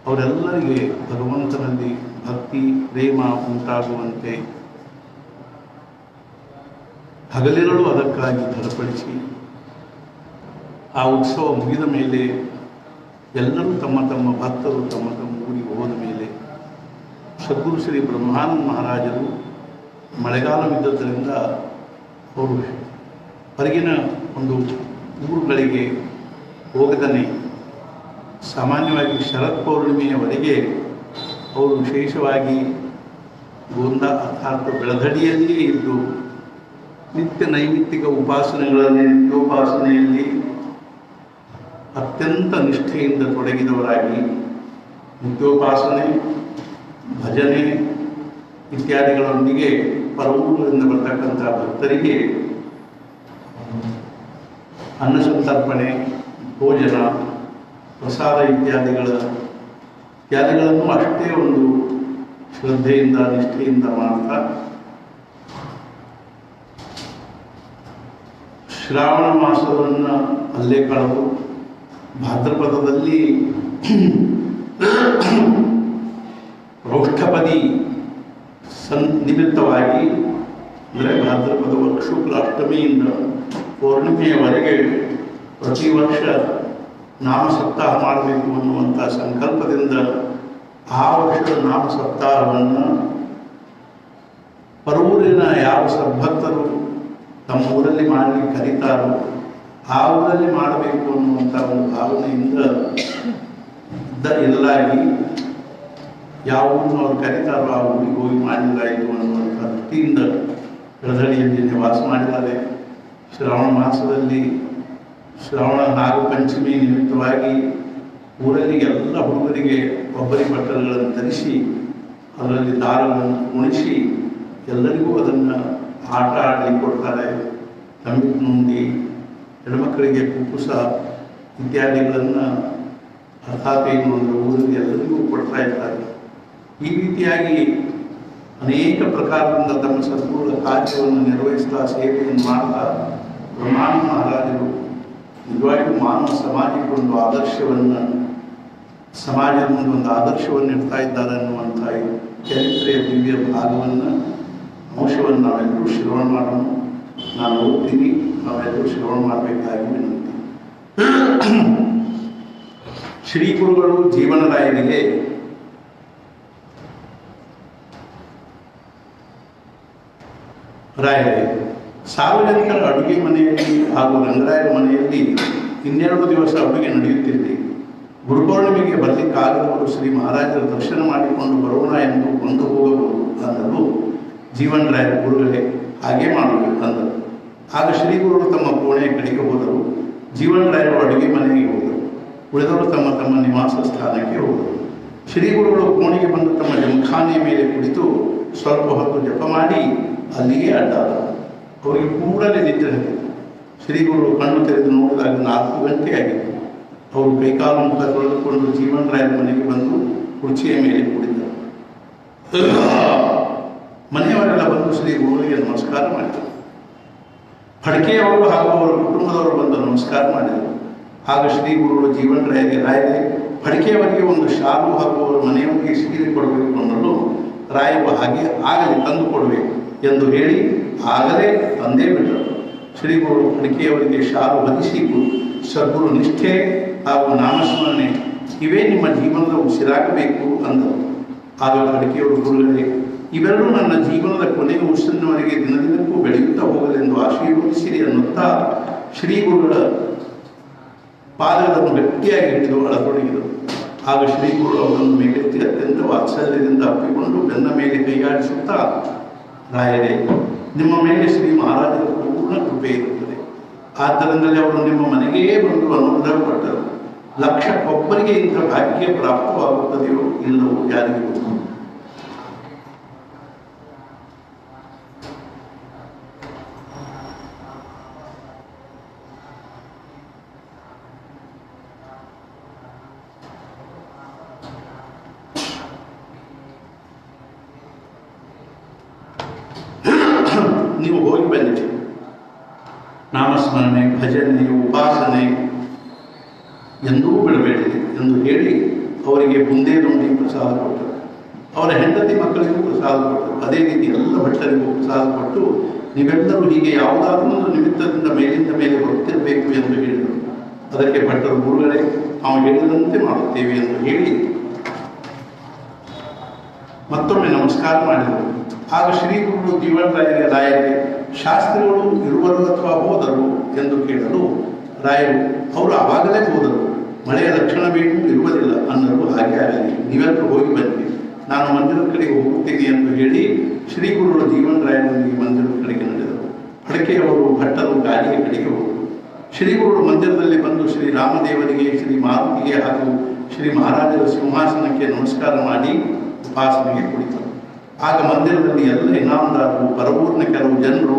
ಅವರೆಲ್ಲರಿಗೆ ಭಗವಂತನಲ್ಲಿ ಭಕ್ತಿ ಪ್ರೇಮ ಉಂಟಾಗುವಂತೆ ಹಗಲಿರಲು ಅದಕ್ಕಾಗಿ ಧರಪಡಿಸಿ ಆ ಉತ್ಸವ ಮುಗಿದ ಮೇಲೆ ಎಲ್ಲರೂ ತಮ್ಮ ತಮ್ಮ ಭಕ್ತರು ತಮ್ಮ ತಮ್ಮ ಊರಿಗೆ ಹೋದ ಮೇಲೆ ಸದ್ಗುರು ಶ್ರೀ ಬ್ರಹ್ಮಾನಂದ ಮಹಾರಾಜರು ಮಳೆಗಾಲವಿದ್ದರಿಂದ ಅವರು ಹೊರಗಿನ ಒಂದು ಊರುಗಳಿಗೆ ಹೋಗದನೆ ಸಾಮಾನ್ಯವಾಗಿ ಶರತ್ ಪೌರ್ಣಿಮೆಯವರೆಗೆ ಅವರು ವಿಶೇಷವಾಗಿ ಗೋಂದ ಅರ್ಥಾತ್ ಬೆಳದಡಿಯಲ್ಲಿಯೇ ಇದ್ದು ನಿತ್ಯ ನೈಮಿತ್ತಿಕ ಉಪಾಸನೆಗಳಲ್ಲಿ ನಿತ್ಯೋಪಾಸನೆಯಲ್ಲಿ ಅತ್ಯಂತ ನಿಷ್ಠೆಯಿಂದ ತೊಡಗಿದವರಾಗಿ ನಿತ್ಯೋಪಾಸನೆ ಭಜನೆ ಇತ್ಯಾದಿಗಳೊಂದಿಗೆ ಪರವೂರಿನಿಂದ ಬರ್ತಕ್ಕಂಥ ಭಕ್ತರಿಗೆ ಅನ್ನ ಸಂತರ್ಪಣೆ ಭೋಜನ ಪ್ರಸಾದ ಇತ್ಯಾದಿಗಳನ್ನು ಅಷ್ಟೇ ಒಂದು ಶ್ರದ್ಧೆಯಿಂದ ನಿಷ್ಠೆಯಿಂದ ಮಾಡ್ತಾ ಶ್ರಾವಣ ಮಾಸವನ್ನು ಅಲ್ಲೇ ಕಳೆದು ಭಾದ್ರಪದದಲ್ಲಿ ರೋಷ್ಠಪದಿ ನಿಮಿತ್ತವಾಗಿ ಅಂದರೆ ಭಾದ್ರಪದ ಶುಕ್ಲ ಅಷ್ಟಮಿಯಿಂದ ಪೌರ್ಣಿಮೆಯವರೆಗೆ ಪ್ರತಿ ವರ್ಷ ನಾಮ ಸಪ್ತಾಹ ಮಾಡಬೇಕು ಅನ್ನುವಂಥ ಸಂಕಲ್ಪದಿಂದ ಆ ವರ್ಷದ ನಾಮ ಸಪ್ತಾಹವನ್ನು ಪರವೂರಿನ ಯಾವ ಸದ್ಭಕ್ತರು ತಮ್ಮ ಊರಲ್ಲಿ ಮಾಡಲಿಕ್ಕೆ ಕರೀತಾರೋ ಆ ಊರಲ್ಲಿ ಮಾಡಬೇಕು ಅನ್ನುವಂಥ ಒಂದು ಭಾವನೆಯಿಂದ ಇರಲಾಗಿ ಯಾವ ಊರನ್ನು ಅವ್ರು ಕರೀತಾರೋ ಆ ಊರಿಗೆ ಹೋಗಿ ಮಾಡಿದ್ರಾಯಿತು ಅನ್ನುವಂಥ ದೃಷ್ಟಿಯಿಂದ ಬೆಳದಡಿಯಲ್ಲಿ ನಿವಾಸ ಮಾಡಿದ್ದಾರೆ. ಶ್ರಾವಣ ಮಾಸದಲ್ಲಿ ಶ್ರಾವಣ ನಾಗಪಂಚಮಿ ನಿಮಿತ್ತವಾಗಿ ಊರಲ್ಲಿ ಎಲ್ಲ ಹುಡುಗರಿಗೆ ಒಬ್ಬರಿ ಬಟ್ಟಲುಗಳನ್ನು ಧರಿಸಿ ಅದರಲ್ಲಿ ದಾರಗಳನ್ನು ಉಣಿಸಿ ಎಲ್ಲರಿಗೂ ಅದನ್ನು ಆಟ ಆಡಿ ಕೊಡ್ತಾರೆ. ತಂಬಿಟ್ಟು ನುಂಡಿ ಹೆಣ್ಮಕ್ಕಳಿಗೆ ಕುಪ್ಪುಸ ಇತ್ಯಾದಿಗಳನ್ನು ಅರ್ಥಾತ್ ಏನು ಅಂದರೆ ಊರಿಗೆ ಎಲ್ಲರಿಗೂ ಕೊಡ್ತಾ ಇರ್ತಾರೆ. ಈ ರೀತಿಯಾಗಿ ಅನೇಕ ಪ್ರಕಾರದಿಂದ ತಮ್ಮ ಸದ್ಗುರುಗಳ ಕಾರ್ಯವನ್ನು ನಿರ್ವಹಿಸ್ತಾ ಸೇವೆಯನ್ನು ಮಾಡ್ತಾ ಬ್ರಹ್ಮಾನಂದ ಮಹಾರಾಜರು ನಿಜವಾಗಿಯೂ ಮಾನವ ಸಮಾಜಕ್ಕೆ ಒಂದು ಆದರ್ಶವನ್ನು ಸಮಾಜದ ಮುಂದೆ ಒಂದು ಆದರ್ಶವನ್ನು ಇಡ್ತಾ ಇದ್ದಾರೆ ಅನ್ನುವಂಥ ಚರಿತ್ರೆಯ ದಿವ್ಯ ಭಾಗವನ್ನು ಅಂಶವನ್ನು ನಾವೆಲ್ಲರೂ ಶ್ರವಣ ಮಾಡೋಣ. ನಾನು ಓದ್ತೀನಿ, ನಾವೆಲ್ಲರೂ ಶ್ರವಣ ಮಾಡಬೇಕಾಗಿ ವಿನಂತಿ. ಶ್ರೀ ಗುರುಗಳು ಜೀವನರಾಯರಿಗೆ ರಾಯರೇ, ಸಾರ್ವಜನಿಕರ ಅಡುಗೆ ಮನೆಯಲ್ಲಿ ಹಾಗೂ ರಂಗರಾಯರ ಮನೆಯಲ್ಲಿ 12 ದಿವಸ ಅಡುಗೆ ನಡೆಯುತ್ತಿದೆ. ಗುರುಪೌರ್ಣಿಮೆಗೆ ಬರಲಿಕ್ಕಾಗದವರು ಶ್ರೀ ಮಹಾರಾಜರ ದರ್ಶನ ಮಾಡಿಕೊಂಡು ಬರೋಣ ಎಂದು ಕೊಂಡು ಹೋಗಬಹುದು ಅಂದರು. ಜೀವನರಾಯರ ಗುರುಗಳೇ ಹಾಗೆ ಮಾಡಬೇಕು ಅಂದರು. ಆಗ ಶ್ರೀ ಗುರುಗಳು ತಮ್ಮ ಕೋಣೆಯ ಕಡೆಗೆ ಹೋದರು. ಜೀವನರಾಯರು ಅಡುಗೆ ಮನೆಗೆ ಹೋದರು. ಉಳಿದವರು ತಮ್ಮ ತಮ್ಮ ನಿವಾಸ ಸ್ಥಾನಕ್ಕೆ ಹೋದರು. ಶ್ರೀ ಗುರುಗಳು ಕೋಣೆಗೆ ಬಂದು ತಮ್ಮ ಜಮಖಾನೆಯ ಮೇಲೆ ಕುಳಿತು ಸ್ವಲ್ಪ ಹೊತ್ತು ಜಪ ಮಾಡಿ ಅಲ್ಲಿಯೇ ಅಡ್ಡಾದರು. ಅವರಿಗೆ ಕೂಡಲೇ ನಿದ್ರೆ ಹತ್ತಿತು. ಶ್ರೀಗುರು ಕಣ್ಣು ತೆರೆದು ನೋಡಿದಾಗ 4 ಗಂಟೆ ಆಗಿತ್ತು. ಅವರು ಕೈಕಾಲು ಮುಖ ತೊಳೆದುಕೊಂಡು ಜೀವನರಾಯರ ಮನೆಗೆ ಬಂದು ಕುರ್ಚಿಯ ಮೇಲೆ ಕುಳಿತರು. ಮನೆಯವರೆಲ್ಲ ಬಂದು ಶ್ರೀ ಗುರುಗಳಿಗೆ ನಮಸ್ಕಾರ ಮಾಡಿದರು. ಫಡ್ಕೆಯವರು ಹಾಗೂ ಅವರ ಕುಟುಂಬದವರು ಬಂದು ನಮಸ್ಕಾರ ಮಾಡಿದರು. ಆಗ ಶ್ರೀ ಗುರುಗಳು ಜೀವನರಾಯರಿಗೆ, ರಾಯರೇ, ಫಡ್ಕೆಯವರಿಗೆ ಒಂದು ಶಾಲು ಹಾಗೂ ಅವರ ಮನೆಯವರಿಗೆ ಸೀರೆ ಕೊಡಬೇಕು ಅನ್ನಲು ರಾಯರು ಹಾಗೆ ಆಗಲಿ ತಂದು ಕೊಡಬೇಕು ಎಂದು ಹೇಳಿ ಆಗಲೇ ತಂದೇ ಬಿಟ್ಟರು. ಶ್ರೀ ಗುರು ಫಡ್ಕೆಯವರಿಗೆ ಶಾಲು ಹೊದಿಸಿ ಸದ್ಗುರು ನಿಷ್ಠೆ ಹಾಗೂ ನಾಮಸ್ಮರಣೆ ಇವೇ ನಿಮ್ಮ ಜೀವನದ ಉಸಿರಾಗಬೇಕು ಅಂದರು. ಆಗ ಫಡ್ಕೆಯವರು, ಗುರುಗಳೇ, ಇವೆರಡೂ ನನ್ನ ಜೀವನದ ಕೊನೆಯ ಉಸಿರಿನವರೆಗೆ ದಿನದಿನಕ್ಕೂ ಬೆಳೆಯುತ್ತಾ ಹೋಗಲೆಂದು ಆಶೀರ್ವದಿಸಿರಿ ಅನ್ನುತ್ತಾ ಶ್ರೀ ಗುರುಗಳ ಪಾದಗಳನ್ನು ಗಟ್ಟಿಯಾಗಿ ಹಿಡಿದು ಅಳತೊಡಗಿದರು. ಆಗ ಶ್ರೀ ಗುರು ಅವರನ್ನು ಮೇಲೆತ್ತಿ ಅತ್ಯಂತ ವಾತ್ಸಲ್ಯದಿಂದ ಅಪ್ಪಿಕೊಂಡು ಬೆನ್ನ ಮೇಲೆ ಕೈಯಾಡಿಸುತ್ತಾ, ರಾಯರೇ, ನಿಮ್ಮ ಮೇಲೆ ಶ್ರೀ ಮಹಾರಾಜರ ಪೂರ್ಣ ಕೃಪೆ ಇರುತ್ತದೆ. ಆದ್ದರಿಂದಲೇ ಅವರು ನಿಮ್ಮ ಮನೆಗೇ ಬಂದು ಅನುಗ್ರಹ ಪಟ್ಟರು. ಲಕ್ಷಕ್ಕೊಬ್ಬರಿಗೆ ಇಂಥ ಭಾಗ್ಯ ಪ್ರಾಪ್ತವಾಗುತ್ತದೆಯೋ ಇಲ್ಲವೋ ಯಾರಿಗೂ ಗೊತ್ತು. ನೀವು ಹೋಗಿ ಬಂದಿರಿ. ನಾಮಸ್ಮರಣೆ, ಭಜನೆ, ಉಪಾಸನೆ ಎಂದೂ ಬಿಡಬೇಡಿ ಎಂದು ಹೇಳಿ ಅವರಿಗೆ ಬುಂದೇಲುಂಡಿ ಪ್ರಸಾದ ಕೊಟ್ಟರು. ಅವರ ಹೆಂಡತಿ ಮಕ್ಕಳಿಗೂ ಪ್ರಸಾದ ಕೊಟ್ಟರು. ಅದೇ ರೀತಿ ಎಲ್ಲ ಭಟ್ಟರಿಗೂ ಪ್ರಸಾದ ಕೊಟ್ಟು ನೀವೆಲ್ಲರೂ ಹೀಗೆ ಯಾವುದಾದ್ರೂ ಒಂದು ನಿಮಿತ್ತದಿಂದ ಮೇಲಿಂದ ಮೇಲೆ ಬರುತ್ತಿರಬೇಕು ಎಂದು ಹೇಳಿದರು. ಅದಕ್ಕೆ ಭಟ್ಟರು, ಗುರುಗಳೇ, ನಾವು ಹೇಳಿದಂತೆ ಮಾಡುತ್ತೇವೆ ಎಂದು ಹೇಳಿ ಮತ್ತೊಮ್ಮೆ ನಮಸ್ಕಾರ ಮಾಡಿದರು. ಆಗ ಶ್ರೀ ಗುರು ಜೀವನರಾಯರಿಗೆ ರಾಯರೇ, ಶಾಸ್ತ್ರಿಗಳು ಇರುವರು ಅಥವಾ ಹೋದರು ಎಂದು ಕೇಳಲು ರಾಯರು, ಅವರು ಆವಾಗಲೇ ಹೋದರು, ಮಳೆಯ ಲಕ್ಷಣವೇನೂ ಇರುವುದಿಲ್ಲ ಅನ್ನಲು. ಹಾಗೆ ಆಗಲಿ, ನೀವೆಲ್ಲರೂ ಹೋಗಿ ಬನ್ನಿ, ನಾನು ಮಂದಿರದ ಕಡೆಗೆ ಹೋಗುತ್ತೇನೆ ಎಂದು ಹೇಳಿ ಶ್ರೀ ಗುರುಗಳು ಜೀವನರಾಯರೊಂದಿಗೆ ಮಂದಿರದ ಕಡೆಗೆ ನಡೆದರು. ಅಡಕೆಯವರು ಭಟ್ಟರು ಗಾಡಿಯ ಕಡೆಗೆ ಹೋದರು. ಶ್ರೀ ಗುರುಗಳು ಮಂದಿರದಲ್ಲಿ ಬಂದು ಶ್ರೀ ರಾಮದೇವರಿಗೆ, ಶ್ರೀ ಮಾರುತಿಗೆ ಹಾಗೂ ಶ್ರೀ ಮಹಾರಾಜರ ಸಿಂಹಾಸನಕ್ಕೆ ನಮಸ್ಕಾರ ಮಾಡಿ ಉಪಾಸನೆಗೆ ಕುಳಿತರು. ಆಗ ಮಂದಿರದಲ್ಲಿ ಎಲ್ಲ ಇನಾಮದಾರರು, ಪರವೂರಿನ ಕೆಲವು ಜನರು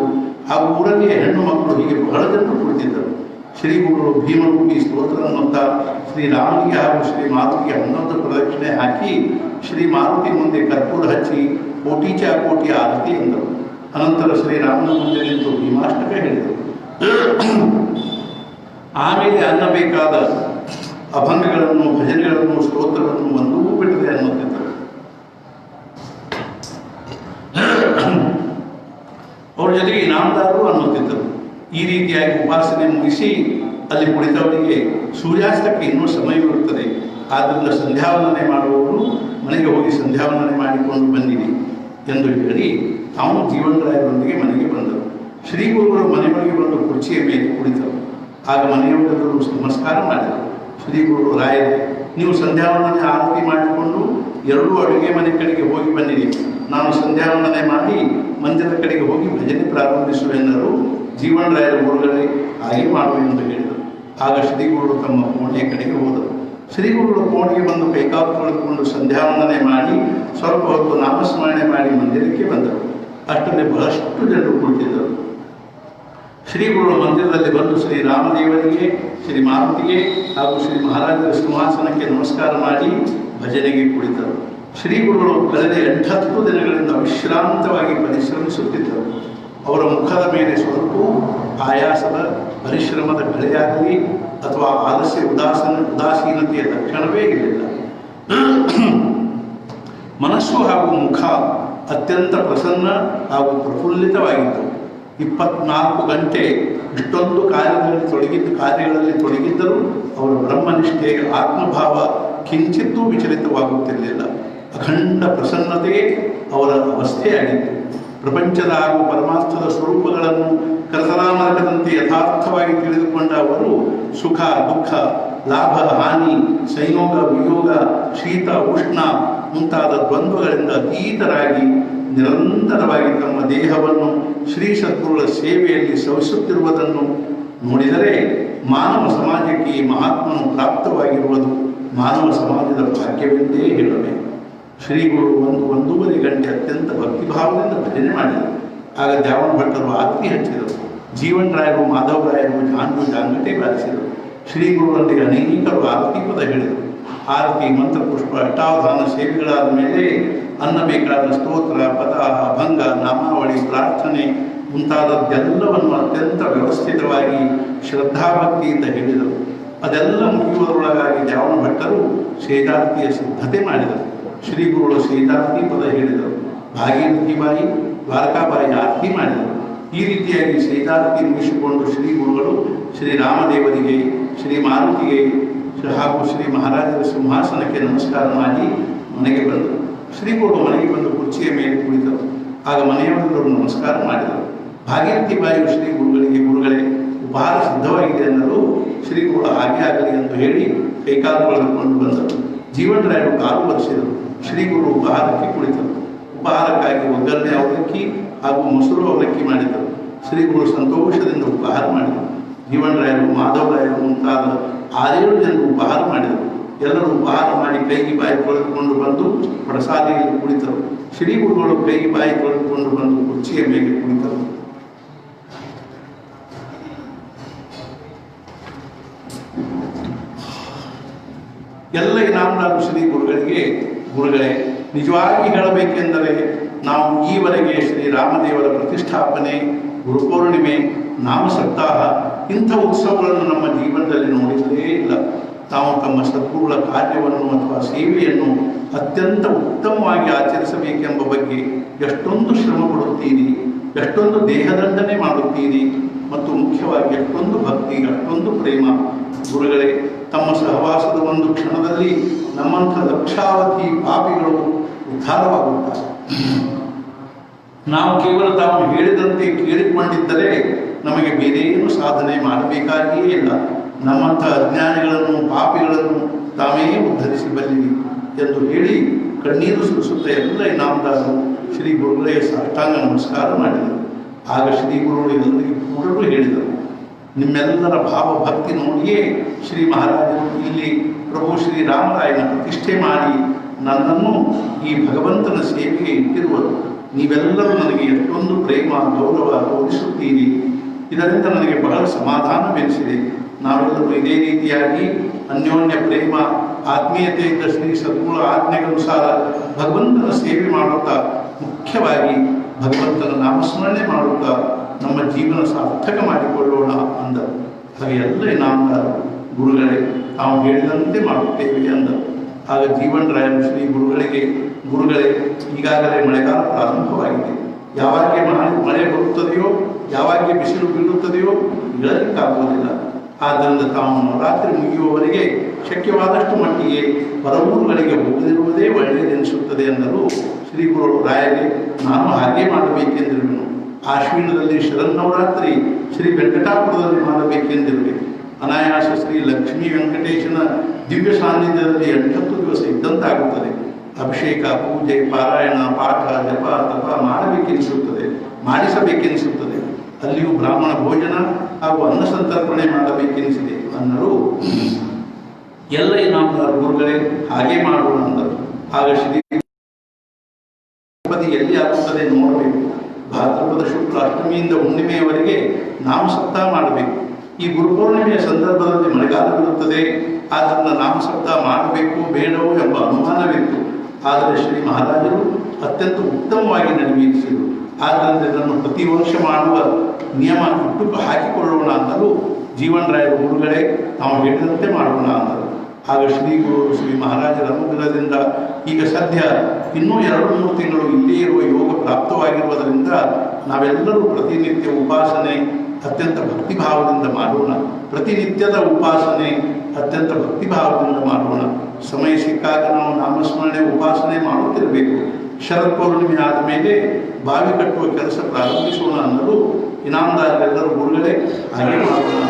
ಹಾಗೂ ಊರಲ್ಲಿಯ ಹೆಣ್ಣು ಮಕ್ಕಳು, ಹೀಗೆ ಬಹಳ ಜನರು ಕುಳಿತಿದ್ದರು. ಶ್ರೀ ಗುರುಗಳು ಭೀಮರೂಪಿ ಸ್ತೋತ್ರವನ್ನುತ್ತಾ ಶ್ರೀರಾಮನಿಗೆ ಹಾಗೂ ಶ್ರೀ ಮಾರುತಿಗೆ 11 ಪ್ರದಕ್ಷಿಣೆ ಹಾಕಿ ಶ್ರೀ ಮಾರುತಿ ಮುಂದೆ ಕರ್ಪೂರ ಹಚ್ಚಿ ಕೋಟಿ ಚಾಕೋಟಿ ಆರತಿ ಎಂದರು. ಅನಂತರ ಶ್ರೀರಾಮನ ಮುಂದೆ ನಿಂತು ಭೀಮಾಷ್ಟಕ ಹೇಳಿದರು. ಆಮೇಲೆ ಅನ್ನಬೇಕಾದ ಅಭಂಗಗಳನ್ನು, ಭಜನೆಗಳನ್ನು, ಸ್ತೋತ್ರವನ್ನು ಒಂದೂ ಬಿಡದೆ ಅನ್ನುತ್ತಿದ್ದರು. ಅವರ ಜೊತೆಗೆ ಇನಾಮದಾರರು ಅನ್ನುತ್ತಿದ್ದರು. ಈ ರೀತಿಯಾಗಿ ಉಪಾಸನೆ ಮುಗಿಸಿ ಅಲ್ಲಿ ಕುಳಿತವರಿಗೆ ಸೂರ್ಯಾಸ್ತಕ್ಕೆ ಇನ್ನೂ ಸಮಯವಿರುತ್ತದೆ. ಆದ್ದರಿಂದ ಸಂಧ್ಯಾವಂದನೆ ಮಾಡುವವರು ಮನೆಗೆ ಹೋಗಿ ಸಂಧ್ಯಾವಂದನೆ ಮಾಡಿಕೊಂಡು ಬಂದಿರಿ ಎಂದು ಹೇಳಿ ತಾವು ಜೀವನರಾಯರೊಂದಿಗೆ ಮನೆಗೆ ಬಂದರು. ಶ್ರೀ ಗುರುಗಳು ಮನೆಯೊಳಗೆ ಬಂದು ಕುರ್ಚಿಯ ಮೇಲೆ ಕುಳಿತರು. ಆಗ ಮನೆಯವರೆಲ್ಲರೂ ನಮಸ್ಕಾರ ಮಾಡಿದರು. ಶ್ರೀ ಗುರುಗಳು, ರಾಯರೇ, ನೀವು ಸಂಧ್ಯಾವಂದನೆ ಆರತಿ ಮಾಡಿಕೊಂಡು 2 ಅಡುಗೆ ಮನೆ ಕಡೆಗೆ ಹೋಗಿ ಬನ್ನಿರಿ, ನಾನು ಸಂಧ್ಯಾವಂದನೆ ಮಾಡಿ ಮಂದಿರದ ಕಡೆಗೆ ಹೋಗಿ ಭಜನೆ ಪ್ರಾರಂಭಿಸುವೆಂದರು. ಜೀವನರಾಯರ ಗುರುಗಳೇ, ಹಾಗೆ ಮಾಡುವೆ ಎಂದು ಹೇಳಿದರು. ಆಗ ಶ್ರೀ ಗುರುಗಳು ತಮ್ಮ ಕೋಣೆಯ ಕಡೆಗೆ ಹೋದರು. ಶ್ರೀ ಗುರುಗಳು ಕೋಣೆಗೆ ಬಂದು ಕೈಕಾಲು ತೊಳೆದುಕೊಂಡು ಸಂಧ್ಯಾವಂದನೆ ಮಾಡಿ ಸ್ವಲ್ಪ ಹೊತ್ತು ನಾಮಸ್ಮರಣೆ ಮಾಡಿ ಮಂದಿರಕ್ಕೆ ಬಂದರು. ಅಷ್ಟರಲ್ಲಿ ಬಹಳಷ್ಟು ಜನರು ಕುಳಿತಿದ್ದರು. ಶ್ರೀ ಗುರುಗಳು ಮಂದಿರದಲ್ಲಿ ಬಂದು ಶ್ರೀ ರಾಮದೇವರಿಗೆ, ಶ್ರೀ ಮಾರುತಿಗೆ ಹಾಗೂ ಶ್ರೀ ಮಹಾರಾಜರ ಸಿಂಹಾಸನಕ್ಕೆ ನಮಸ್ಕಾರ ಮಾಡಿ ಭಜನೆಗೆ ಕುಳಿತರು. ಶ್ರೀ ಗುರುಗಳು ಕಳೆದ 8-10 ದಿನಗಳಿಂದ ವಿಶ್ರಾಂತವಾಗಿ ಪರಿಶ್ರಮಿಸುತ್ತಿದ್ದರು. ಅವರ ಮುಖದ ಮೇಲೆ ಸ್ವಲ್ಪ ಆಯಾಸದ, ಪರಿಶ್ರಮದ ಕಳೆಯಾಗಲಿ ಅಥವಾ ಆಲಸ್ಯ ಉದಾಸೀನತೆಯ ಲಕ್ಷಣವೇ ಇರಲಿಲ್ಲ. ಮನಸ್ಸು ಹಾಗೂ ಮುಖ ಅತ್ಯಂತ ಪ್ರಸನ್ನ ಹಾಗೂ ಪ್ರಫುಲ್ಲಿತವಾಗಿತ್ತು. 24 ಗಂಟೆ ಇಷ್ಟೊಂದು ಕಾರ್ಯಗಳಲ್ಲಿ ತೊಡಗಿದ್ದರೂ ಅವರ ಬ್ರಹ್ಮನಿಷ್ಠೆ, ಆತ್ಮಭಾವ ಕಿಂಚಿತ್ತೂ ವಿಚಲಿತವಾಗುತ್ತಿರಲಿಲ್ಲ. ಅಖಂಡ ಪ್ರಸನ್ನತೆಯೇ ಅವರ ಅವಸ್ಥೆಯಾಗಿತ್ತು. ಪ್ರಪಂಚದ ಹಾಗೂ ಪರಮಾರ್ಥದ ಸ್ವರೂಪಗಳನ್ನು ಕರತಲಾಮರಕದಂತೆ ಯಥಾರ್ಥವಾಗಿ ತಿಳಿದುಕೊಂಡ ಅವರು ಸುಖ, ದುಃಖ, ಲಾಭ, ಹಾನಿ, ಸಂಯೋಗ, ವಿಯೋಗ, ಶೀತ, ಉಷ್ಣ ಮುಂತಾದ ದ್ವಂದ್ವಗಳಿಂದ ಅತೀತರಾಗಿ ನಿರಂತರವಾಗಿ ತಮ್ಮ ದೇಹವನ್ನು ಶ್ರೀ ಸದ್ಗುರುಗಳ ಸೇವೆಯಲ್ಲಿ ಸವಿಸುತ್ತಿರುವುದನ್ನು ನೋಡಿದರೆ ಮಾನವ ಸಮಾಜಕ್ಕೆ ಈ ಮಹಾತ್ಮನು ಪ್ರಾಪ್ತವಾಗಿರುವುದು ಮಾನವ ಸಮಾಜದ ಭಾಗ್ಯವೆಂದೇ ಹೇಳಬೇಕು. ಶ್ರೀಗುರು 1-1.5 ಗಂಟೆ ಅತ್ಯಂತ ಭಕ್ತಿಭಾವದಿಂದ ಭಜನೆ ಮಾಡಿದರು. ಆಗ ದ್ಯಾವಣ ಭಟ್ಟರು ಆರತಿ ಹಚ್ಚಿದರು. ಜೀವನರಾಯರು, ಮಾಧವರಾಯರು ಜಾಂಗಟೆ ಬಾರಿಸಿದರು. ಶ್ರೀಗುರುವೊಂದಿಗೆ ಅನೇಕರು ಆರತಿ ಪದ ಹೇಳಿದರು. ಆರತಿ, ಮಂತ್ರಪುಷ್ಪ, ಅಷ್ಟಾವಧಾನ ಸೇವೆಗಳಾದ ಮೇಲೆ ಅನ್ನಬೇಕಾದ ಸ್ತೋತ್ರ, ಪದ, ಅಭಂಗ, ನಾಮಾವಳಿ, ಪ್ರಾರ್ಥನೆ ಮುಂತಾದದ್ದೆಲ್ಲವನ್ನು ಅತ್ಯಂತ ವ್ಯವಸ್ಥಿತವಾಗಿ ಶ್ರದ್ಧಾಭಕ್ತಿಯಿಂದ ಹೇಳಿದರು. ಅದೆಲ್ಲ ಮುಗಿಯುವುದರೊಳಗಾಗಿ ದ್ಯಾವಣ ಭಟ್ಟರು ಶೇಜಾರತಿಯ ಸಿದ್ಧತೆ ಮಾಡಿದರು. ಶ್ರೀ ಗುರುಗಳು ಶೇಜಾರತಿ ಪದ ಹೇಳಿದರು. ಭಾಗೀರಥಿ ಬಾಯಿ, ದ್ವಾರಕಾಬಾಯಿ ಆರತಿ ಮಾಡಿದರು. ಈ ರೀತಿಯಾಗಿ ಶೇಜಾರತಿ ಮುಗಿಸಿಕೊಂಡು ಶ್ರೀ ಗುರುಗಳು ಶ್ರೀರಾಮದೇವರಿಗೆ, ಶ್ರೀ ಮಾರುತಿಗೆ ಹಾಗೂ ಶ್ರೀ ಮಹಾರಾಜರ ಸಿಂಹಾಸನಕ್ಕೆ ನಮಸ್ಕಾರ ಮಾಡಿ ಮನೆಗೆ ಬಂದರು. ಶ್ರೀಗುರುಗಳು ಮನೆಗೆ ಬಂದು ಕುರ್ಚಿಯ ಮೇಲೆ ಕುಳಿತರು. ಆಗ ಮನೆಯವರೆಲ್ಲರೂ ನಮಸ್ಕಾರ ಮಾಡಿದರು. ಭಾಗೀರಥಿ ಬಾಯಿಯು ಶ್ರೀ ಗುರುಗಳಿಗೆ, ಗುರುಗಳೇ, ಉಪಹಾರ ಸಿದ್ಧವಾಗಿದೆ ಅನ್ನಲು ಶ್ರೀಗುರುಗಳು ಹಾಗೆ ಆಗಲಿ ಎಂದು ಹೇಳಿ ಕೈಕಾಲು ತೊಳೆದುಕೊಂಡು ಬಂದರು. ಜೀವನರಾಯರು ಕಾಲು ಒರೆಸಿದರು. ಶ್ರೀಗುರು ಉಪಹಾರಕ್ಕೆ ಕುಳಿತರು. ಉಪಹಾರಕ್ಕಾಗಿ ಒಗ್ಗರಣೆ ಅವಲಕ್ಕಿ ಹಾಗೂ ಮೊಸರು ಅವಲಕ್ಕಿ ಮಾಡಿದರು. ಶ್ರೀಗುರು ಸಂತೋಷದಿಂದ ಉಪಹಾರ ಮಾಡಿದರು. ಜೀವನರಾಯರು, ಮಾಧವರಾಯರು ಮುಂತಾದ 6-7 ಜನರು ಉಪಹಾರ ಮಾಡಿದರು. ಎಲ್ಲರೂ ಉಪಹಾರ ಮಾಡಿ ಕೈಗೆ ಬಾಯಿ ತೊಳೆದುಕೊಂಡು ಬಂದು ಪ್ರಸಾದಿಯಲ್ಲಿ ಕುಳಿತರು. ಶ್ರೀಗುರುಗಳು ಕೈಗೆ ಬಾಯಿ ತೊಳೆದುಕೊಂಡು ಬಂದು ಕುರ್ಚಿಯ ಮೇಲೆ ಕುಳಿತರು. ಎಲ್ಲ ಇನಾಮದಾರರು ಶ್ರೀ ಗುರುಗಳಿಗೆ, ಗುರುಗಳೇ, ನಿಜವಾಗಿ ಹೇಳಬೇಕೆಂದರೆ ನಾವು ಈವರೆಗೆ ಶ್ರೀರಾಮದೇವರ ಪ್ರತಿಷ್ಠಾಪನೆ, ಗುರುಪೌರ್ಣಿಮೆ, ನಾಮ ಸಪ್ತಾಹ ಇಂಥ ಉತ್ಸವಗಳನ್ನು ನಮ್ಮ ಜೀವನದಲ್ಲಿ ನೋಡಿದ್ದೇ ಇಲ್ಲ. ತಾವು ತಮ್ಮ ಸದ್ಗುರುಗಳ ಕಾರ್ಯವನ್ನು ಅಥವಾ ಸೇವೆಯನ್ನು ಅತ್ಯಂತ ಉತ್ತಮವಾಗಿ ಆಚರಿಸಬೇಕೆಂಬ ಬಗ್ಗೆ ಎಷ್ಟೊಂದು ಶ್ರಮ ಪಡುತ್ತೀರಿ, ಎಷ್ಟೊಂದು ದೇಹದಂಡನೆ ಮಾಡುತ್ತೀರಿ ಮತ್ತು ಮುಖ್ಯವಾಗಿ ಎಷ್ಟೊಂದು ಭಕ್ತಿ, ಎಷ್ಟೊಂದು ಪ್ರೇಮ. ಗುರುಗಳೇ, ತಮ್ಮ ಸಹವಾಸದ ಒಂದು ಕ್ಷಣದಲ್ಲಿ ನಮ್ಮಂಥ ಲಕ್ಷಾವಧಿ ಪಾಪಿಗಳು ಉದ್ಧಾರವಾಗುತ್ತಾರೆ. ನಾವು ಕೇವಲ ತಾವು ಹೇಳಿದಂತೆ ಕೇಳಿಕೊಂಡಿದ್ದರೆ ನಮಗೆ ಬೇರೇನು ಸಾಧನೆ ಮಾಡಬೇಕಾಗಿಯೇ ಇಲ್ಲ. ನಮ್ಮಂಥ ಅಜ್ಞಾನಿಗಳನ್ನು, ಪಾಪಿಗಳನ್ನು ತಾವೇ ಉದ್ಧರಿಸಬಲ್ಲಿರಿ ಎಂದು ಹೇಳಿ ಕಣ್ಣೀರು ಸುರಿಸುತ್ತ ಎಲ್ಲ ಇನಾಮದಾರರು ಶ್ರೀ ಗುರುಗಳೇ ಸಾಷ್ಟಾಂಗ ನಮಸ್ಕಾರ ಮಾಡಿದರು. ಆಗ ಶ್ರೀ ಗುರುಗಳು ಎಲ್ಲರಿಗೆ ಕೂಡಲು ಹೇಳಿದರು, ನಿಮ್ಮೆಲ್ಲರ ಭಾವಭಕ್ತಿ ನೋಡಿಯೇ ಶ್ರೀ ಮಹಾರಾಜರು ಇಲ್ಲಿ ಪ್ರಭು ಶ್ರೀರಾಮರಾಯನ ಪ್ರತಿಷ್ಠೆ ಮಾಡಿ ನನ್ನನ್ನು ಈ ಭಗವಂತನ ಸೇವೆಗೆ ಇಟ್ಟಿರುವರು. ನೀವೆಲ್ಲರೂ ನನಗೆ ಎಷ್ಟೊಂದು ಪ್ರೇಮ, ಗೌರವ ತೋರಿಸುತ್ತೀರಿ. ಇದರಿಂದ ನನಗೆ ಬಹಳ ಸಮಾಧಾನವೆನಿಸಿದೆ. ನಾವೆಲ್ಲರೂ ಇದೇ ರೀತಿಯಾಗಿ ಅನ್ಯೋನ್ಯ ಪ್ರೇಮ, ಆತ್ಮೀಯತೆಯಿಂದ ಶ್ರೀ ಸದ್ಗುಣ ಆಜ್ಞೆಗನುಸಾರ ಭಗವಂತನ ಸೇವೆ ಮಾಡುತ್ತಾ, ಮುಖ್ಯವಾಗಿ ಭಗವಂತನ ನಾಮಸ್ಮರಣೆ ಮಾಡುತ್ತಾ ನಮ್ಮ ಜೀವನ ಸಾರ್ಥಕ ಮಾಡಿಕೊಳ್ಳೋಣ ಅಂದರು. ಹಾಗೆ ಎಲ್ಲ ಇನಾಮದಾರರು ಗುರುಗಳೇ ತಾವು ಹೇಳಿದಂತೆ ಮಾಡುತ್ತೇವೆ ಅಂದರು. ಆಗ ಜೀವನರಾಯರು ಶ್ರೀ ಗುರುಗಳೇ ಈಗಾಗಲೇ ಮಳೆಗಾಲ ಪ್ರಾರಂಭವಾಗಿದೆ. ಯಾವಾಗ ಮಳೆ ಬರುತ್ತದೆಯೋ, ಯಾವಾಗ ಬಿಸಿಲು ಬೀಳುತ್ತದೆಯೋ ಹೇಳಲಿಕ್ಕಾಗುವುದಿಲ್ಲ. ಆದ್ದರಿಂದ ತಾವು ನವರಾತ್ರಿ ಮುಗಿಯುವವರೆಗೆ ಶಕ್ಯವಾದಷ್ಟು ಮಟ್ಟಿಗೆ ಹೊರಊರುಗಳಿಗೆ ಹೋಗದಿರುವುದೇ ಒಳ್ಳೆಯದೆನಿಸುತ್ತದೆ ಎಂದರು. ಶ್ರೀ ಗುರು ರಾಯರೇ, ನಾನು ಹಾಗೆ ಮಾಡಬೇಕೆಂದಿರುವೆನು. ಆಶ್ವಿನದಲ್ಲಿ ಶರನ್ನವರಾತ್ರಿ ಶ್ರೀ ವೆಂಕಟಾಪುರದಲ್ಲಿ ಮಾಡಬೇಕೆಂದಿರುವೆ. ಅನಾಯಾಸ ಶ್ರೀ ಲಕ್ಷ್ಮೀ ವೆಂಕಟೇಶನ ದಿವ್ಯ ಸಾನ್ನಿಧ್ಯದಲ್ಲಿ 8 ದಿವಸ ಇದ್ದಂತಾಗುತ್ತದೆ. ಅಭಿಷೇಕ, ಪೂಜೆ, ಪಾರಾಯಣ, ಪಾಠ, ಜಪ, ತಪ ಮಾಡಿಸಬೇಕೆನಿಸುತ್ತದೆ. ಅಲ್ಲಿಯೂ ಬ್ರಾಹ್ಮಣ ಭೋಜನ ಹಾಗೂ ಅನ್ನ ಸಂತರ್ಪಣೆ ಮಾಡಬೇಕೆನಿಸಿದೆ ಅನ್ನರು. ಎಲ್ಲ ಇನಾಮದಾರ ಗುರುಗಳೇ ಹಾಗೆ ಮಾಡೋಣ ಅಂದರು. ಆಗ ಶ್ರೀ ಎಲ್ಲಿ ಆಗುತ್ತದೆ ನೋಡಬೇಕು. ಭಾದ್ರಪದ ಶುಕ್ಲ ಅಷ್ಟಮಿಯಿಂದ ಹುಣ್ಣಿಮೆಯವರೆಗೆ ನಾಮಸಪ್ತಾಹ ಮಾಡಬೇಕು. ಈ ಗುರುಪೌರ್ಣಿಮೆಯ ಸಂದರ್ಭದಲ್ಲಿ ಮಳೆಗಾಲವಿರುತ್ತದೆ. ಆದ್ದರಿಂದ ನಾಮಸಪ್ತಾಹ ಮಾಡಬೇಕು ಬೇಡವೋ ಎಂಬ ಅನುಮಾನವಿತ್ತು. ಆದರೆ ಶ್ರೀ ಮಹಾರಾಜರು ಅತ್ಯಂತ ಉತ್ತಮವಾಗಿ ನೆರವೇರಿಸಿದರು. ಆದ್ದರಿಂದ ಇದನ್ನು ಪ್ರತಿ ವರ್ಷ ಮಾಡುವ ನಿಯಮ ಹುಟ್ಟು ಹಾಕಿಕೊಳ್ಳೋಣ ಅಂತಲೂ ಜೀವನರಾಯರು ಗುರುಗಳೇ ನಾವು ಹೇಳಿದಂತೆ ಮಾಡೋಣ ಅಂದರು. ಆಗ ಶ್ರೀ ಮಹಾರಾಜರ ಅನುಗ್ರಹದಿಂದ ಈಗ ಸದ್ಯ ಇನ್ನೂ 2-3 ತಿಂಗಳು ಇಲ್ಲೇ ಇರುವ ಯೋಗ ಪ್ರಾಪ್ತವಾಗಿರುವುದರಿಂದ ನಾವೆಲ್ಲರೂ ಪ್ರತಿನಿತ್ಯ ಉಪಾಸನೆ ಅತ್ಯಂತ ಭಕ್ತಿಭಾವದಿಂದ ಮಾಡೋಣ. ಪ್ರತಿನಿತ್ಯದ ಉಪಾಸನೆ ಅತ್ಯಂತ ಭಕ್ತಿಭಾವದಿಂದ ಮಾಡೋಣ. ಸಮಯ ಸಿಕ್ಕಾಗ ನಾವು ನಾಮಸ್ಮರಣೆ ಉಪಾಸನೆ ಮಾಡುತ್ತಿರಬೇಕು. ಶರತ್ ಪೌರ್ಣಿಮೆ ಆದ ಮೇಲೆ ಬಾವಿ ಕಟ್ಟುವ ಕೆಲಸ ಪ್ರಾರಂಭಿಸೋಣ ಅನ್ನಲು ಇನಾಮದಾರರೆಲ್ಲರೂ ಗುರುಗಳೇ ಹಾಗೆ ಮಾಡೋಣ.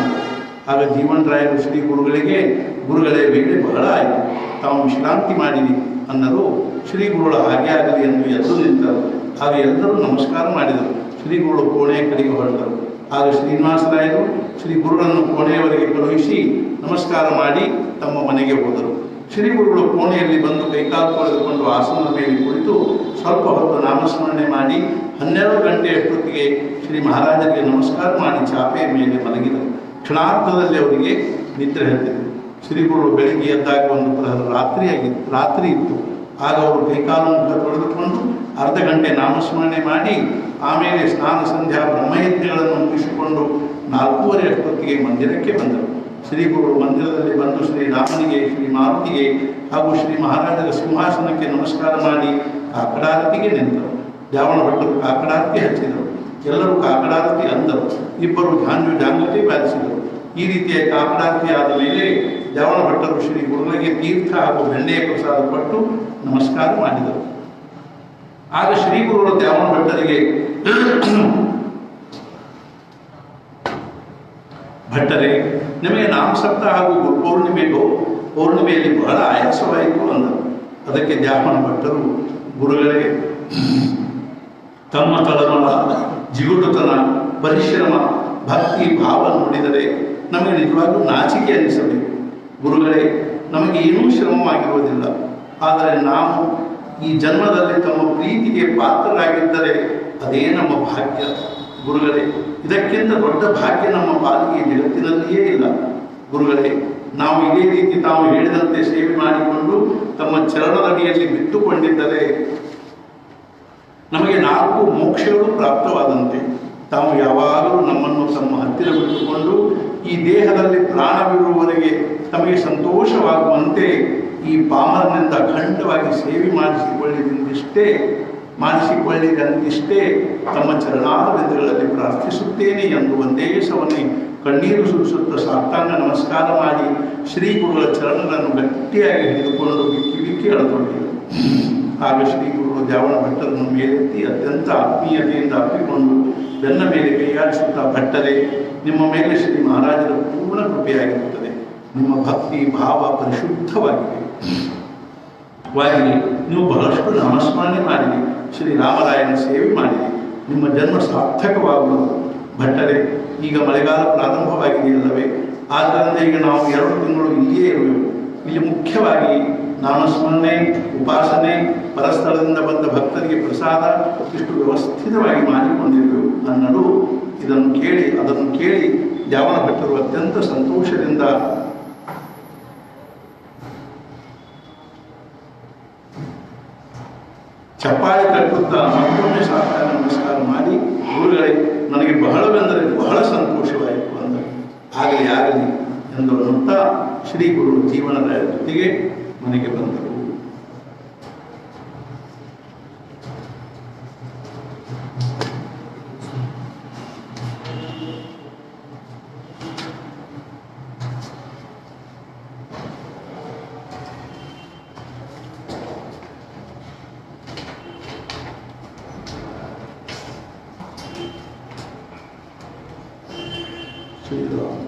ಆಗ ಜೀವನರಾಯರು ಶ್ರೀ ಗುರುಗಳೇ ವೇಳೆ ಬಹಳ ಆಯಿತು, ತಾವು ವಿಶ್ರಾಂತಿ ಮಾಡಿರಿ ಅನ್ನಲು ಶ್ರೀ ಗುರುಗಳು ಹಾಗೆ ಆಗಲಿ ಎಂದು ಎದ್ದು ನಿಂತರು. ಆಗ ಎಲ್ಲರೂ ನಮಸ್ಕಾರ ಮಾಡಿದರು. ಶ್ರೀ ಗುರುಗಳು ಕೋಣೆಯ ಕಡೆಗೆ ಹೊರಟರು. ಆಗ ಶ್ರೀನಿವಾಸರಾಯರು ಶ್ರೀ ಗುರುಗಳನ್ನು ಕೋಣೆಯವರೆಗೆ ಕಳುಹಿಸಿ ನಮಸ್ಕಾರ ಮಾಡಿ ತಮ್ಮ ಮನೆಗೆ ಹೋದರು. ಶ್ರೀ ಗುರುಗಳು ಕೋಣೆಯಲ್ಲಿ ಬಂದು ಕೈಕಾಲು ತೊಳೆದುಕೊಂಡು ಆಸನದ ಮೇಲೆ ಕುಳಿತು ಸ್ವಲ್ಪ ಹೊತ್ತು ನಾಮಸ್ಮರಣೆ ಮಾಡಿ 12 ಗಂಟೆಯಷ್ಟೊತ್ತಿಗೆ ಶ್ರೀ ಮಹಾರಾಜರಿಗೆ ನಮಸ್ಕಾರ ಮಾಡಿ ಚಾಪೆಯ ಮೇಲೆ ಮಲಗಿದರು. ಕ್ಷಣಾರ್ಧದಲ್ಲಿ ಅವರಿಗೆ ನಿದ್ರೆ ಹತ್ತಿದೆ. ಶ್ರೀ ಗುರುಗಳು ಬೆಳಿಗ್ಗೆ ಎದ್ದಾಗ ಒಂದು ರಾತ್ರಿ ಇತ್ತು. ಆಗ ಅವರು ಕೈಕಾಲು ಮುಖ ತೊಳೆದುಕೊಂಡು ಅರ್ಧ ಗಂಟೆ ನಾಮಸ್ಮರಣೆ ಮಾಡಿ ಆಮೇಲೆ ಸ್ನಾನ ಸಂಧ್ಯಾ ಬ್ರಹ್ಮಯಜ್ಞಗಳನ್ನು ಮುಗಿಸಿಕೊಂಡು 4:30 ಅಷ್ಟೊತ್ತಿಗೆ ಮಂದಿರಕ್ಕೆ ಬಂದರು. ಶ್ರೀ ಗುರುಗಳು ಮಂದಿರದಲ್ಲಿ ಬಂದು ಶ್ರೀರಾಮನಿಗೆ, ಶ್ರೀ ಮಾರುತಿಗೆ ಹಾಗೂ ಶ್ರೀ ಮಹಾರಾಜರ ಸಿಂಹಾಸನಕ್ಕೆ ನಮಸ್ಕಾರ ಮಾಡಿ ಕಾಕಡಾರತಿಗೆ ನಿಂತರು. ದ್ಯಾವಣ ಭಟ್ಟರು ಕಾಕಡಾರತಿ ಹಚ್ಚಿದರು. ಎಲ್ಲರೂ ಕಾಕಡಾರತಿ ಅಂದರು. ಇಬ್ಬರು ಜಾಂಗತೆ ಬಾರಿಸಿದರು. ಈ ರೀತಿಯ ಕಾಕಡಾರತಿ ಆದ ಮೇಲೆ ದ್ಯಾವಣ ಭಟ್ಟರು ಶ್ರೀ ಗುರುಗಳಿಗೆ ತೀರ್ಥ ಹಾಗೂ ಬೆಣ್ಣೆಯ ಪ್ರಸಾದ ಕೊಟ್ಟು ನಮಸ್ಕಾರ ಮಾಡಿದರು. ಆಗ ಶ್ರೀ ಗುರುಗಳು ದ್ಯಾವಣ ಭಟ್ಟರಿಗೆ, ಭಟ್ಟರೇ, ನಿಮಗೆ ನಾಮಸಪ್ತಾಹ ಹಾಗೂ ಪೌರ್ಣಿಮೆಯಲ್ಲಿ ಬಹಳ ಆಯಾಸವಾಯಿತು ಅಂದರು. ಅದಕ್ಕೆ ದ್ಯಾವಣ ಭಟ್ಟರು, ಗುರುಗಳೇ, ತಮ್ಮ ತಳಮಳ, ಜಿಗುಟುತನ, ಪರಿಶ್ರಮ, ಭಕ್ತಿ ಭಾವ ನೋಡಿದರೆ ನಮಗೆ ನಿಜವಾಗ್ಲೂ ನಾಚಿಕೆ ಅನ್ನಿಸಬೇಕು. ಗುರುಗಳೇ, ನಮಗೆ ಏನೂ ಶ್ರಮವಾಗಿರುವುದಿಲ್ಲ. ಆದರೆ ನಾವು ಈ ಜನ್ಮದಲ್ಲಿ ತಮ್ಮ ಪ್ರೀತಿಗೆ ಪಾತ್ರರಾಗಿದ್ದರೆ ಅದೇ ನಮ್ಮ ಭಾಗ್ಯ. ಗುರುಗಳೇ, ಇದಕ್ಕಿಂತ ದೊಡ್ಡ ಭಾಗ್ಯ ನಮ್ಮ ಪಾಲಿಗೆ ಜಗತ್ತಿನಲ್ಲಿಯೇ ಇಲ್ಲ. ಗುರುಗಳೇ, ನಾವು ಇದೇ ರೀತಿ ತಾವು ಹೇಳಿದಂತೆ ಸೇವೆ ಮಾಡಿಕೊಂಡು ತಮ್ಮ ಚರಣದಡಿಯಲ್ಲಿ ಬಿಟ್ಟುಕೊಂಡಿದ್ದರೆ ನಮಗೆ 4 ಮೋಕ್ಷಗಳು ಪ್ರಾಪ್ತವಾದಂತೆ. ತಾವು ಯಾವಾಗಲೂ ನಮ್ಮನ್ನು ತಮ್ಮ ಹತ್ತಿರ ಬಿಟ್ಟುಕೊಂಡು ಈ ದೇಹದಲ್ಲಿ ಪ್ರಾಣವಿರುವವರೆಗೆ ತಮಗೆ ಸಂತೋಷವಾಗುವಂತೆ ಈ ಪಾಮರನಿಂದ ಅಖಂಡವಾಗಿ ಸೇವೆ ಮಾಡಿಸಿಕೊಳ್ಳಿದಂತಿಷ್ಟೇ ತಮ್ಮ ಚರಣಾರವಿಂದಗಳಲ್ಲಿ ಪ್ರಾರ್ಥಿಸುತ್ತೇನೆ ಎಂದು ಒಂದೇ ಸವನೆ ಕಣ್ಣೀರು ಸುರಿಸುತ್ತಾ ಸಾಷ್ಟಾಂಗ ನಮಸ್ಕಾರ ಮಾಡಿ ಶ್ರೀ ಗುರುಗಳ ಚರಣಗಳನ್ನು ಗಟ್ಟಿಯಾಗಿ ಹಿಡಿದುಕೊಂಡು ಬಿಕ್ಕಿ ಅಳತೊಡಗಿದರು. ಆಗ ಶ್ರೀ ಗುರುಗಳು ದ್ಯಾವಣ ಭಟ್ಟರನ್ನು ಮೇಲೆತ್ತಿ ಅತ್ಯಂತ ಆತ್ಮೀಯತೆಯಿಂದ ಅಪ್ಪಿಕೊಂಡು ಬೆನ್ನ ಮೇಲೆ ಕೈಯಾಡಿಸುತ್ತಾ, ಭಟ್ಟರೇ, ನಿಮ್ಮ ಮೇಲೆ ಶ್ರೀ ಮಹಾರಾಜರ ಪೂರ್ಣ ಕೃಪೆಯಾಗಿರುತ್ತದೆ. ನಿಮ್ಮ ಭಕ್ತಿ ಭಾವ ಪರಿಶುದ್ಧವಾಗಿದೆ. ನೀವು ಬಹಳಷ್ಟು ನಾಮಸ್ಮರಣೆ ಮಾಡಿರಿ, ಶ್ರೀರಾಮರಾಯನ ಸೇವೆ ಮಾಡಿರಿ, ನಿಮ್ಮ ಜನ್ಮ ಸಾರ್ಥಕವಾಗುವುದು. ಭಟ್ಟರೇ, ಈಗ ಮಳೆಗಾಲ ಪ್ರಾರಂಭವಾಗಿದೆಯಲ್ಲವೇ? ಆದ್ದರಿಂದ ಈಗ ನಾವು 2 ತಿಂಗಳು ಇಲ್ಲಿಯೇ ಇರುವೆವು. ಇಲ್ಲಿ ಮುಖ್ಯವಾಗಿ ನಾಮಸ್ಮರಣೆ, ಉಪಾಸನೆ, ಪರಸ್ಥಳದಿಂದ ಬಂದ ಭಕ್ತರಿಗೆ ಪ್ರಸಾದ ಇಷ್ಟು ವ್ಯವಸ್ಥಿತವಾಗಿ ಮಾಡಿಕೊಂಡಿರುವೆವು ಅನ್ನಲು ಅದನ್ನು ಕೇಳಿ ದ್ಯಾವಣ ಭಟ್ಟರು ಅತ್ಯಂತ ಸಂತೋಷದಿಂದ ಚಪ್ಪಾಳೆ ತಟ್ಟುತ್ತಾ ಮತ್ತೊಮ್ಮೆ ಸಾಷ್ಟಾಂಗ ನಮಸ್ಕಾರ ಮಾಡಿ, ಗುರುಗಳೇ, ನನಗೆ ಬಹಳವೆಂದರೆ ಬಹಳ ಸಂತೋಷವಾಯಿತು ಅಂದರು. ಆಗಲಿ ಎಂದು ಅನ್ನುತ್ತಾ ಶ್ರೀ ಗುರು ಜೀವನದ ಜೊತೆಗೆ ಮನೆಗೆ ಬಂದರು. ಶ್ರೀರಾಮ್.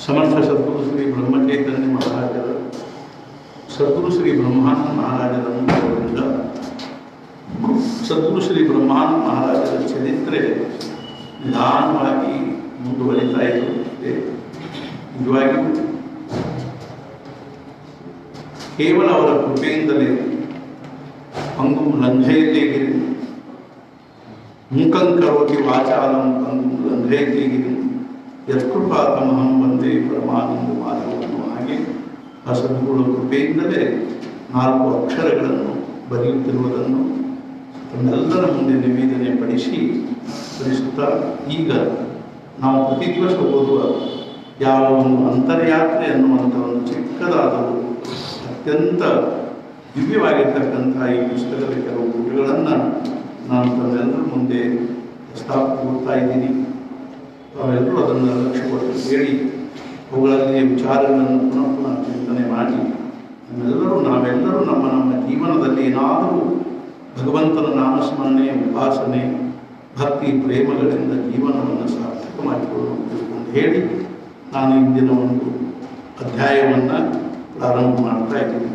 ಸಮರ್ಥ ಸದ್ಗುರು ಶ್ರೀ ಬ್ರಹ್ಮಚೈತನ್ಯ ಮಹಾರಾಜರ, ಸದ್ಗುರು ಶ್ರೀ ಬ್ರಹ್ಮಾನಂದ ಮಹಾರಾಜರಿಂದ ಸದ್ಗುರು ಶ್ರೀ ಬ್ರಹ್ಮಾನಂದ ಮಹಾರಾಜರ ಚರಿತ್ರೆ ನಿಧಾನವಾಗಿ ಮುಂದುವರಿತಾ ಇರುತ್ತದೆ. ನಿಜವಾಗಿಯೂ ಕೇವಲ ಅವರ ಕೃಪೆಯಿಂದಲೇ ಪಂಗುಂ ಲಂಘಯತೆ ಗಿರಿ ಮೂಕಂ ಕರೋತಿ ವಾಚಾಲಂ ಪಂಗುಂ ಲಂಘಯತೆ ಗಿರಿ ಯತ್ಕೃಪಾತಮಹಂ ವಂದೇ ಪರಮಾನಂದ ಮಾಧವನು. ಹಾಗೆ ಆ ಸದ್ಗುರುಗಳ ಕೃಪೆಯಿಂದಲೇ 4 ಅಕ್ಷರಗಳನ್ನು ಬರೆಯುತ್ತಿರುವುದನ್ನು ತಮ್ಮೆಲ್ಲರ ಮುಂದೆ ನಿವೇದನೆ ಪಡಿಸುತ್ತಾ, ಈಗ ನಾವು ಪ್ರತಿ ದಿವಸ ಓದುವ ಯಾವ ಒಂದು ಅಂತರ್ಯಾತ್ರೆ ಅನ್ನುವಂಥ ಒಂದು ಚಿಕ್ಕದಾದರೂ ಅತ್ಯಂತ ದಿವ್ಯವಾಗಿರ್ತಕ್ಕಂಥ ಈ ಪುಸ್ತಕದ ಕೆಲವು ಪುಟಗಳನ್ನು ನಾನು ತಮ್ಮೆಲ್ಲರ ಮುಂದೆ ಪ್ರಸ್ತಾಪಿಸ್ತಾ ಇದ್ದೀನಿ. ತಾವೆಲ್ಲರೂ ಅದನ್ನು ಲಕ್ಷ್ಯ ಕೊಟ್ಟು ಕೇಳಿ ಅವುಗಳಲ್ಲಿ ವಿಚಾರಗಳನ್ನು ಪುನಃ ಚಿಂತನೆ ಮಾಡಿ ನಾವೆಲ್ಲರೂ ನಮ್ಮ ಜೀವನದಲ್ಲಿ ಏನಾದರೂ ಭಗವಂತನ ನಾಮಸ್ಮರಣೆ, ಉಪಾಸನೆ, ಭಕ್ತಿ, ಪ್ರೇಮಗಳಿಂದ ಜೀವನವನ್ನು ಸಾರ್ಥಕ ಮಾಡಿಕೊಳ್ಳಬೇಕು ಅಂತ ಹೇಳಿ ನಾನು ಇಂದಿನ ಒಂದು ಅಧ್ಯಾಯವನ್ನು ಪ್ರಾರಂಭ ಮಾಡ್ತಾ ಇದ್ದೀನಿ.